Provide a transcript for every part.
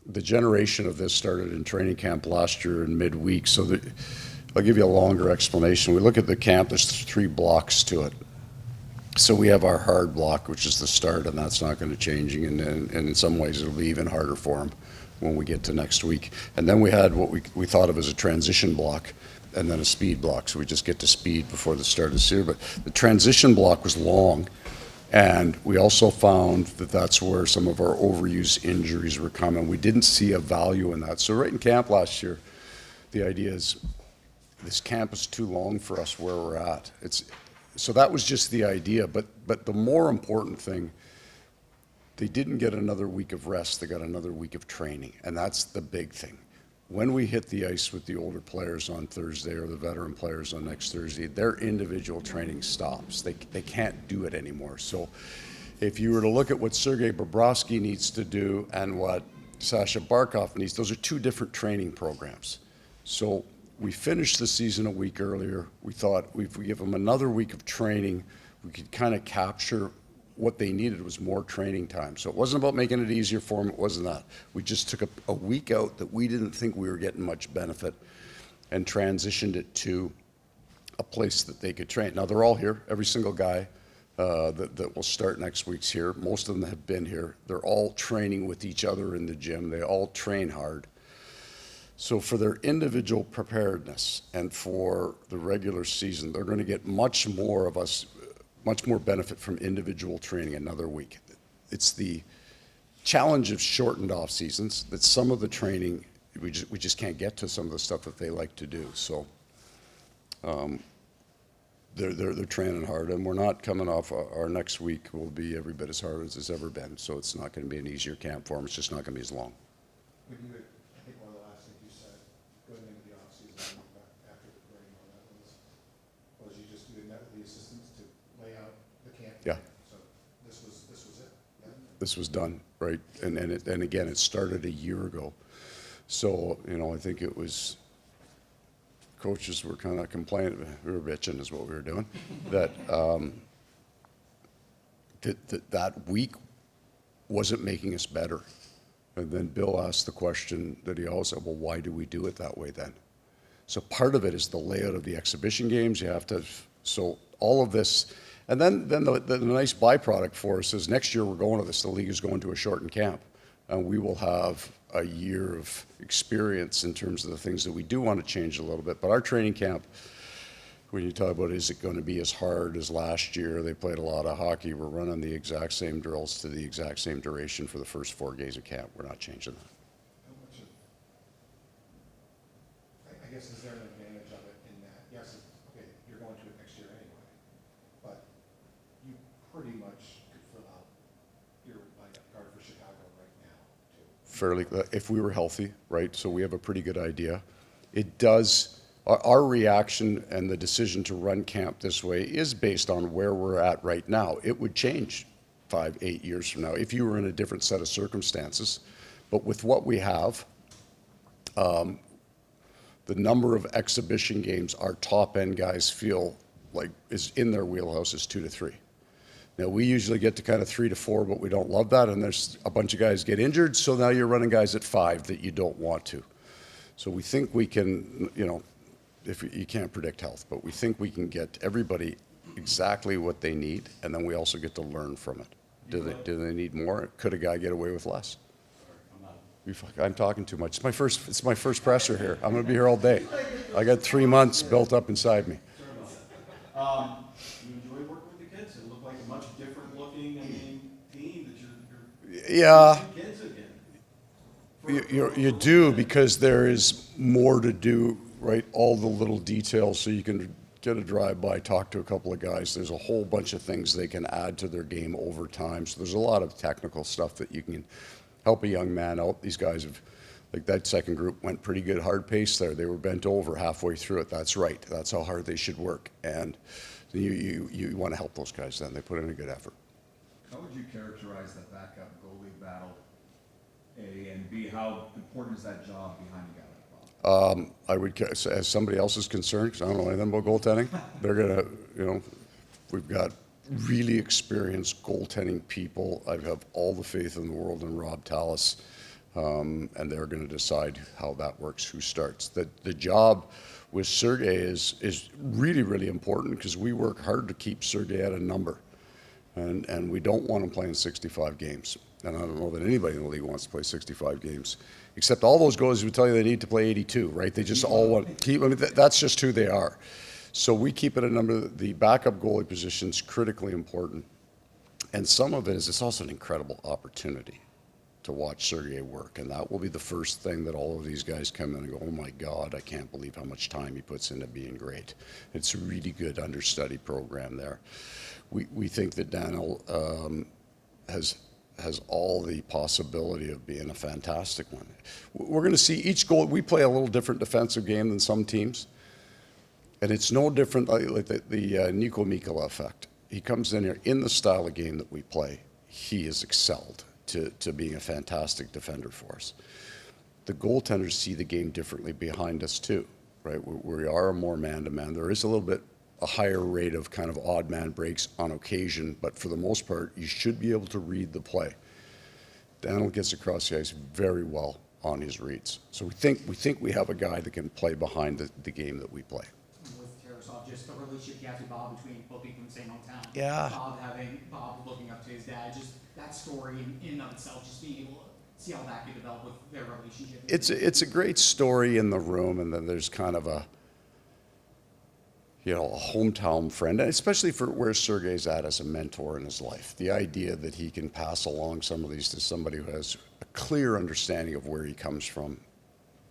the generation of this started in training camp last year in midweek. So I'll give you a longer explanation. We look at the camp, there's 3 blocks to it. So we have our hard block, which is the start, and that's not going to change. And in some ways, it'll be even harder for them when we get to next week. And then we had what we thought of as a transition block, and then a speed block. So we just get to speed before the start of the series. But the transition block was long, and we also found that that's where some of our overuse injuries were coming. We didn't see a value in that. So right in camp last year, the idea is this camp is too long for us where we're at. So that was just the idea. But the more important thing, they didn't get another week of rest. They got another week of training, and that's the big thing. When we hit the ice with the older players on Thursday or the veteran players on next Thursday, their individual training stops. They can't do it anymore. So if you were to look at what Sergei Bobrovsky needs to do and what Sasha Barkov needs, those are 2 different training programs. So we finished the season a week earlier. We thought if we give them another week of training, we could kind of capture what they needed was more training time. So it wasn't about making it easier for them. It wasn't that. We just took a week out that we didn't think we were getting much benefit and transitioned it to a place that they could train. Now, they're all here. Every single guy that will start next week's here. Most of them have been here. They're all training with each other in the gym. They all train hard. So for their individual preparedness and for the regular season, they're going to get much more benefit from individual training another week. It's the challenge of shortened off seasons that some of the training, we just can't get to some of the stuff that they like to do. So they're training hard, and we're not coming off. Our next week will be every bit as hard as it's ever been. So it's not going to be an easier camp for them. It's just not going to be as long. I think one of the last things you said going into the off season after the break on that was you just did that with the assistants to lay out the camp. Yeah. So this was it. Yeah. This was done, right? And again, it started a year ago. So, I think it was, coaches were kind of complaining, we were bitching is what we were doing, that that week wasn't making us better. And then Bill asked the question that he always said, well, why do we do it that way then? So part of it is the layout of the exhibition games. You have to, so all of this, and then the nice byproduct for us is next year we're going to this, the league is going to a shortened camp. And we will have a year of experience in terms of the things that we do want to change a little bit. But our training camp, when you talk about is it going to be as hard as last year, they played a lot of hockey. We're running the exact same drills to the exact same duration for the first 4 days of camp. We're not changing that. How much I guess is there an advantage of it in that, yes, okay, you're going to it next year anyway, but you pretty much could fill out your lineup card for Chicago right now, too. Fairly, if we were healthy, right? So we have a pretty good idea. It does. Our reaction and the decision to run camp this way is based on where we're at right now. It would change 5, 8 years from now if you were in a different set of circumstances. But with what we have, the number of exhibition games our top end guys feel like is in their wheelhouse is 2 to 3. Now, we usually get to kind of 3 to 4, but we don't love that. And there's a bunch of guys get injured, so now you're running guys at 5 that you don't want to. So we think we can, if you can't predict health, but we think we can get everybody exactly what they need, and then we also get to learn from it. Do they need more? Could a guy get away with less? I'm talking too much. It's my first presser here. I'm going to be here all day. I got 3 months built up inside me. You enjoy working with the kids? It looked like a much different looking team that Yeah. kids again. You do, because there is more to do, right? All the little details, so you can get a drive-by, talk to a couple of guys. There's a whole bunch of things they can add to their game over time. So there's a lot of technical stuff that you can help a young man out. These guys have, like that second group went pretty good hard pace there. They were bent over halfway through it. That's right. That's how hard they should work. And you want to help those guys then. They put in a good effort. How would you characterize the backup goalie battle, A, and B, how important is that job behind a guy like Bob? I would, as somebody else is concerned, because I don't know anything about goaltending, they're going to, we've got really experienced goaltending people. I have all the faith in the world in Rob Tallis. and they're going to decide how that works, who starts. The job with Sergei is really, really important because we work hard to keep Sergei at a number, and we don't want him playing 65 games. And I don't know that anybody in the league wants to play 65 games, except all those goalies would tell you they need to play 82, right? They just all want to keep. I mean, that's just who they are. So we keep it a number. The backup goalie position is critically important, and some of it is it's also an incredible opportunity to watch Sergei work, and that will be the first thing that all of these guys come in and go, oh my God, I can't believe how much time he puts into being great. It's a really good understudy program there. We think that Daniel has all the possibility of being a fantastic one. We're going to see each goal. We play a little different defensive game than some teams, and it's no different like the Nico Mikkola effect. He comes in here in the style of game that we play. He has excelled to being a fantastic defender for us. The goaltenders see the game differently behind us too, right? We are more man-to-man. There is a little bit a higher rate of kind of odd man breaks on occasion, but for the most part, you should be able to read the play. Daniel gets across the ice very well on his reads. So we think we have a guy that can play behind the game that we play. With Tarasov, just the relationship you have to Bob between both being from the same hometown. Yeah. Bob looking up to his dad, just that story in and of itself, just being able to see how that could develop with their relationship. It's a great story in the room, and then there's kind of a hometown friend, and especially for where Sergei's at as a mentor in his life. The idea that he can pass along some of these to somebody who has a clear understanding of where he comes from.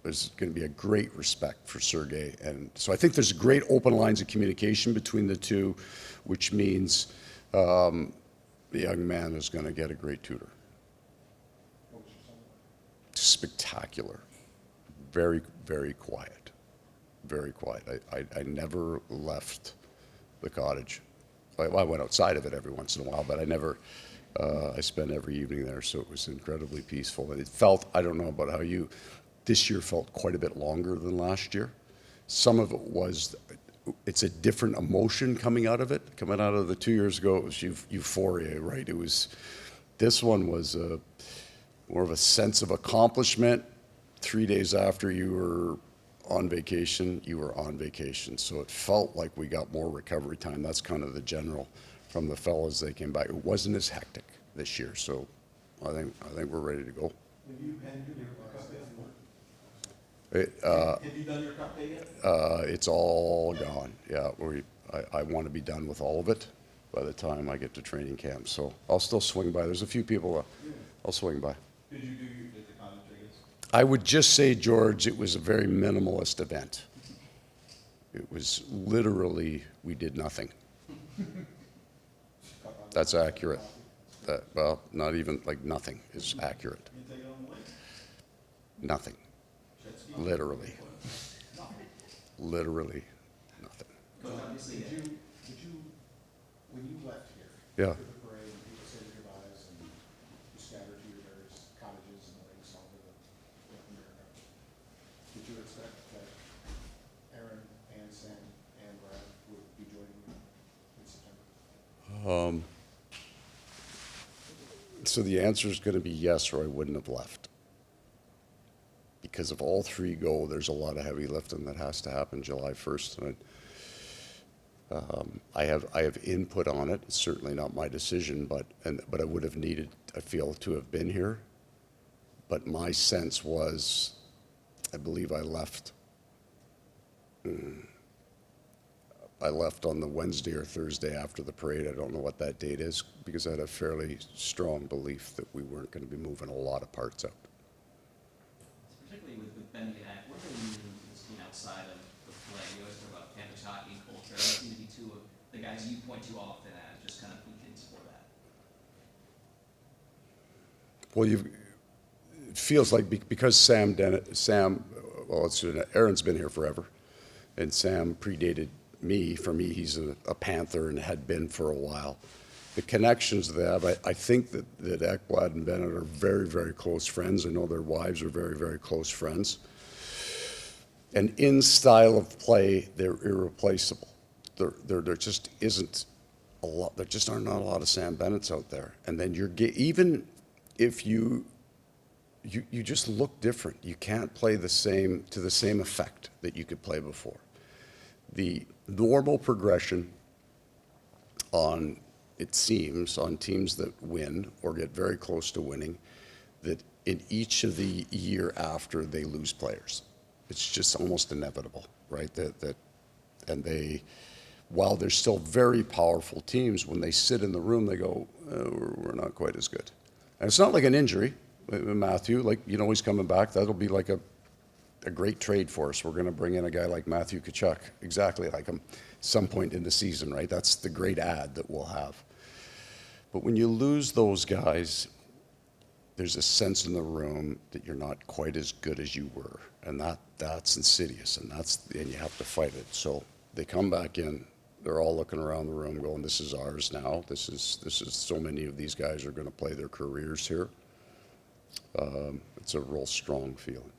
There's going to be a great respect for Sergei. And so I think there's great open lines of communication between the two, which means the young man is going to get a great tutor. Spectacular. Very, very quiet. Very quiet. I never left the cottage. I went outside of it every once in a while, but I spent every evening there, so it was incredibly peaceful. And it felt, I don't know about how you, this year felt quite a bit longer than last year. Some of it was, it's a different emotion coming out of it. Coming out of the 2 years ago, it was euphoria, right? This one was more of a sense of accomplishment. 3 days after you were on vacation, you were on vacation. So it felt like we got more recovery time. That's kind of the general from the fellas they came back. It wasn't as hectic this year, so I think we're ready to go. Have you done your cup day yet? It's all gone. Yeah, I want to be done with all of it by the time I get to training camp. So I'll still swing by. There's a few people I'll swing by. Did you do the Conn tickets? I would just say, George, it was a very minimalist event. It was literally, we did nothing. That's accurate. Well, not even, like nothing is accurate. You take it on the way? Nothing. Jet ski? Literally. Literally nothing. Did you, when you left here? Yeah. For the parade, and people said their goodbyes, and you scattered to your various cottages and lakes all over North America, did you expect that Aaron and Sam and Brad would be joining you in September? So the answer is going to be yes, or I wouldn't have left. Because if all three go, there's a lot of heavy lifting that has to happen July 1st. And I have input on it. It's certainly not my decision, but I would have needed, I feel, to have been here. But my sense was, I believe I left. I left on the Wednesday or Thursday after the parade. I don't know what that date is, because I had a fairly strong belief that we weren't going to be moving a lot of parts out. Particularly with Bennett, what do you mean this team outside of the play? You always talk about Panthers hockey and culture. They seem to be two of the guys you point to often as just kind of beacons for that. Well, it feels like because Aaron's been here forever, and Sam predated me. For me, he's a Panther and had been for a while. The connections they have, I think that Ekblad and Bennett are very, very close friends. I know their wives are very, very close friends. And in style of play, they're irreplaceable. There just isn't a lot. There just are not a lot of Sam Bennetts out there. And then even if you you just look different. You can't play to the same effect that you could play before. The normal progression it seems, on teams that win or get very close to winning, that in each of the year after they lose players. It's just almost inevitable, right? While they're still very powerful teams, when they sit in the room, they go, we're not quite as good. And it's not like an injury. Matthew, he's coming back. That'll be like a great trade for us. We're going to bring in a guy like Matthew Tkachuk, exactly like him, some point in the season, right? That's the great ad that we'll have. But when you lose those guys, there's a sense in the room that you're not quite as good as you were. And that's insidious, and you have to fight it. So they come back in. They're all looking around the room going, this is ours now. This is so many of these guys are going to play their careers here. It's a real strong feeling.